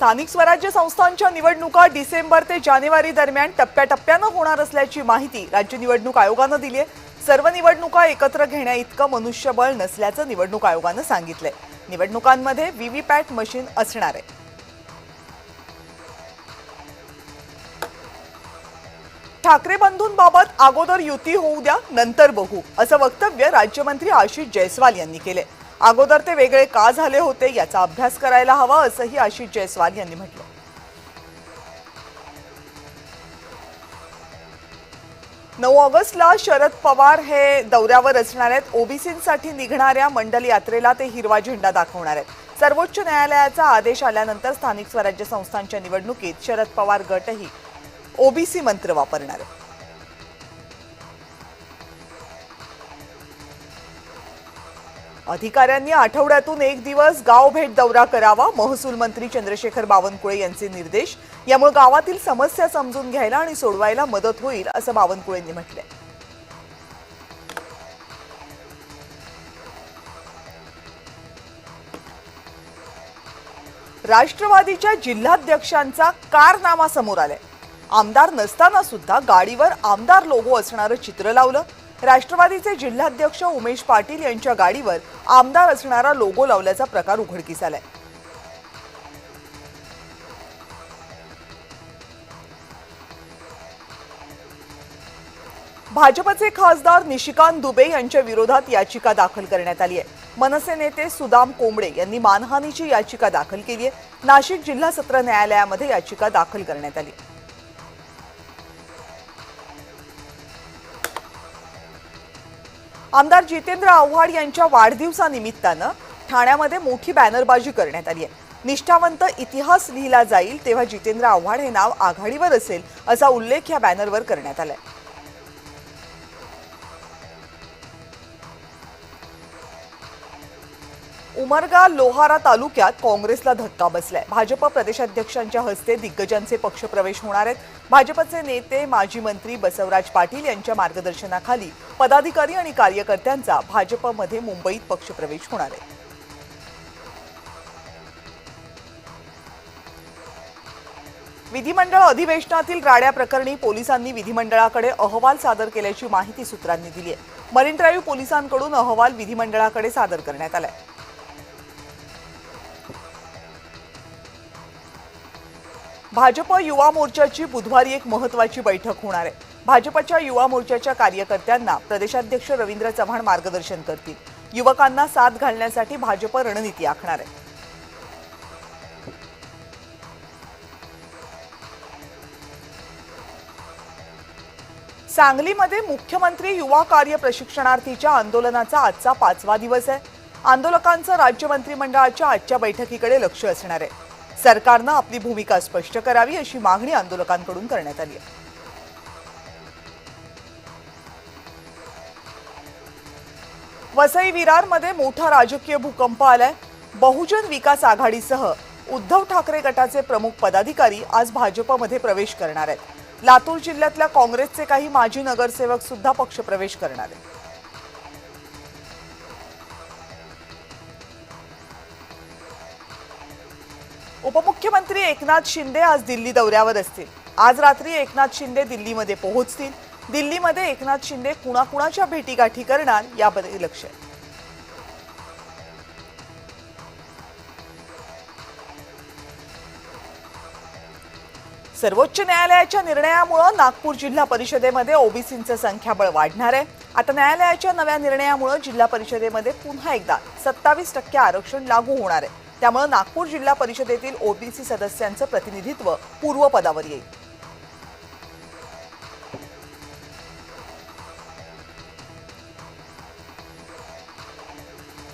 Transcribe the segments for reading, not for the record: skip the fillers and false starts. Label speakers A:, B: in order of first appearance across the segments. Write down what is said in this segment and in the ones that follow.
A: स्थानिक स्वराज्य संस्थांच्या निवडणुका डिसेंबर ते जानेवारी दरम्यान टप्प्याटप्प्याने होणार असल्याची माहिती राज्य निवडणूक आयोगाने दिली आहे। सर्व निवडणुका एकत्र घेण्याइतकं मनुष्यबळ नसल्याचं निवडणूक आयोगाने सांगितलंय। निवडणुकांमध्ये व्हीव्हीपॅट मशीन असणार आहे। ठाकरे बंधूंबाबत अगोदर युती होऊ द्या, नंतर बघू, असं वक्तव्य राज्यमंत्री आशिष जयस्वाल यांनी केले। अगोदर ते वेगळे का झाले होते याचा अभ्यास करायला हवा, असंही आशिष जयस्वाल यांनी म्हटलं। 9 ऑगस्टला शरद पवार हे दौऱ्यावर असणार आहेत। ओबीसींसाठी निघणाऱ्या मंडल यात्रेला ते हिरवा झेंडा दाखवणार आहेत। सर्वोच्च न्यायालयाचा आदेश आल्यानंतर स्थानिक स्वराज्य संस्थांच्या निवडणुकीत शरद पवार गटही ओबीसी मंत्र वापरणार आहे। अधिकाऱ्यांनी आठवड्यातून एक दिवस गाव भेट दौरा करावा, महसूल मंत्री चंद्रशेखर बावनकुळे यांचे निर्देश। यामुळे गावातील समस्या समजून घ्यायला आणि सोडवायला मदत होईल, असं बावनकुळेंनी म्हटलंय। राष्ट्रवादीच्या जिल्हाध्यक्षांचा कारनामा समोर आलाय। आमदार नसताना सुद्धा गाडीवर आमदार लोगो असणारं चित्र लावलं। राष्ट्रवादीचे जिल्हाध्यक्ष उमेश पाटील यांच्या गाडीवर आमदार असणारा लोगो लावल्याचा प्रकार उघडकीस आलाय। भाजपचे खासदार निशिकांत दुबे यांच्या विरोधात याचिका दाखल करण्यात आली आहे। मनसे नेते सुदाम कोंबडे यांनी मानहानीची याचिका दाखल केली आहे। नाशिक जिल्हा सत्र न्यायालयामध्ये याचिका दाखल करण्यात आली। आमदार जितेंद्र आव्हाड यांच्या वाढदिवसानिमित्तानं ठाण्यामध्ये मोठी बॅनरबाजी करण्यात आली आहे। निष्ठावंत इतिहास लिहिला जाईल तेव्हा जितेंद्र आव्हाड हे नाव आघाडीवर असेल, असा उल्लेख या बॅनरवर करण्यात आलाय। उमरगा लोहारा तालुक्यात काँग्रेसला धक्का बसलाय। भाजप प्रदेशाध्यक्षांच्या हस्ते दिग्गजांचे पक्षप्रवेश होणार आहेत। भाजपचे नेते माजी मंत्री बसवराज पाटील यांच्या मार्गदर्शनाखाली पदाधिकारी आणि कार्यकर्त्यांचा भाजपमध्ये मुंबईत पक्षप्रवेश होणार आहे। विधिमंडळ अधिवेशनातील राड्या प्रकरणी पोलिसांनी विधिमंडळाकडे अहवाल सादर केल्याची माहिती सूत्रांनी दिली आहे। मरीन ड्राईव्ह पोलिसांकडून अहवाल विधिमंडळाकडे सादर करण्यात आलाय। भाजप युवा मोर्चाची बुधवारी एक महत्त्वाची बैठक होणार आहे। भाजपच्या युवा मोर्चाच्या कार्यकर्त्यांना प्रदेशाध्यक्ष रवींद्र चव्हाण मार्गदर्शन करतील। युवकांना साथ घालण्यासाठी भाजप रणनीती आखणार आहे। सांगलीमध्ये मुख्यमंत्री युवा कार्य प्रशिक्षणार्थीच्या आंदोलनाचा आजचा 5वा दिवस आहे। आंदोलकांचं राज्य मंत्रिमंडळाच्या आजच्या बैठकीकडे लक्ष असणार आहे। सरकारने आपली भूमिका स्पष्ट करावी, अशी मागणी आंदोलकांकडून करण्यात आली आहे। वसई विरारमध्ये मोठा राजकीय भूकंप आलाय। बहुजन विकास आघाडीसह उद्धव ठाकरे गटाचे प्रमुख पदाधिकारी आज भाजपमध्ये प्रवेश करणार आहेत। लातूर जिल्ह्यातल्या काँग्रेसचे काही माजी नगरसेवक सुद्धा पक्षप्रवेश करणार आहेत। उपमुख्यमंत्री एकनाथ शिंदे आज दिल्ली दौऱ्यावर असतील। आज रात्री एकनाथ शिंदे दिल्लीमध्ये पोहोचतील। दिल्लीमध्ये एकनाथ शिंदे कुणाकुणाच्या भेटीगाठी करणार याकडे लक्ष आहे। सर्वोच्च न्यायालयाच्या निर्णयामुळे नागपूर जिल्हा परिषदेमध्ये ओबीसींचं संख्याबळ वाढणार आहे। आता न्यायालयाच्या नव्या निर्णयामुळे जिल्हा परिषदेमध्ये पुन्हा एकदा 27% आरक्षण लागू होणार आहे। त्यामुळे नागपूर जिल्हा परिषदेतील ओबीसी सदस्यांचं प्रतिनिधित्व पूर्वपदावर येईल।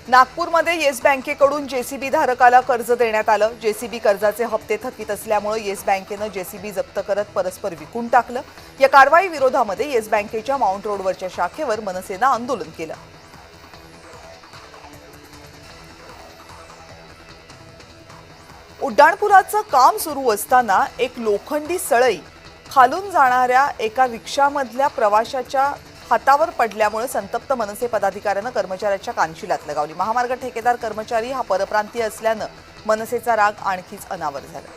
A: नागपूरमध्ये येस बँकेकडून जेसीबी धारकाला कर्ज देण्यात आलं। जेसीबी कर्जाचे हप्ते थकीत असल्यामुळे येस बँकेनं जेसीबी जप्त करत परस्पर विकून टाकलं। या कारवाई विरोधामध्ये येस बँकेच्या माउंट रोडवरच्या शाखेवर मनसेनं आंदोलन केलं। उड्डाणपुलाचं काम सुरू असताना एक लोखंडी सळई खालून जाणाऱ्या एका रिक्षामधल्या प्रवाशाच्या हातावर पडल्यामुळे संतप्त मनसे पदाधिकाऱ्यांना कर्मचाऱ्याच्या कानशिलात लगावली। महामार्ग ठेकेदार कर्मचारी हा परप्रांतीय असल्यानं मनसेचा राग आणखीच अनावर झाला.